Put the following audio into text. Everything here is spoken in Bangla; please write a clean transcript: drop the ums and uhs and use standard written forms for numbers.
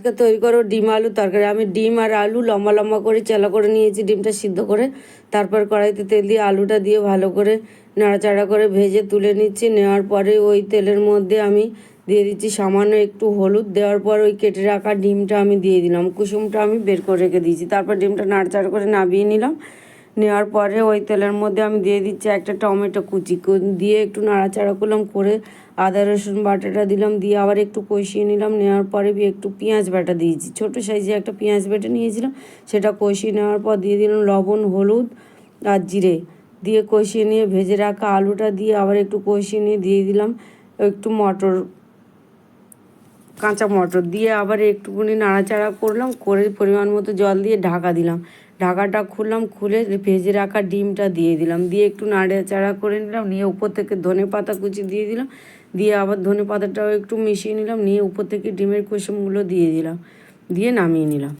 আজকে তৈরি করো ডিম আলু তরকারি। আমি ডিম আর আলু লম্বা লম্বা করে চেলা করে নিয়েছি, ডিমটা সিদ্ধ করে। তারপর কড়াইতে তেল দিয়ে আলুটা দিয়ে ভালো করে নাড়াচাড়া করে ভেজে তুলে নিচ্ছি। নেওয়ার পরে ওই তেলের মধ্যে আমি দিয়ে দিচ্ছি সামান্য একটু হলুদ। দেওয়ার পর ওই কেটে রাখা ডিমটা আমি দিয়ে দিলাম, কুসুমটা আমি বের করে রেখে দিয়েছি। তারপর ডিমটা নাড়াচাড়া করে নামিয়ে নিলাম। নেওয়ার পরে ওই তেলের মধ্যে আমি দিয়ে দিচ্ছি একটা টমেটো কুচি দিয়ে একটু নাড়াচাড়া করলাম, করে আদা রসুন বাটাটা দিলাম, দিয়ে আবার একটু কষিয়ে নিলাম। নেওয়ার পরে একটু পেঁয়াজ বাটা দিয়েছি, ছোটো সাইজে একটা পেঁয়াজ বেটে নিয়েছিলাম, সেটা কষিয়ে নেওয়ার পর দিয়ে দিলাম লবণ, হলুদ আর জিরে দিয়ে কষিয়ে নিয়ে ভেজে রাখা আলুটা দিয়ে আবার একটু কষিয়ে নিয়ে দিয়ে দিলাম একটু মটর, কাঁচা মটর দিয়ে আবার একটুখানি নাড়াচাড়া করলাম, করে পরিমাণ মতো জল দিয়ে ঢাকা দিলাম। ঢাকাটা খুললাম, খুলে ভেজে রাখা ডিমটা দিয়ে দিলাম, দিয়ে একটু নাড়াচাড়া করে নিলাম। নিয়ে উপর থেকে ধনে পাতা কুচি দিয়ে দিলাম, দিয়ে আবার ধনে পাতাটাও একটু মিশিয়ে নিলাম, নিয়ে উপর থেকে ডিমের কুসুমগুলো দিয়ে দিলাম, দিয়ে নামিয়ে নিলাম।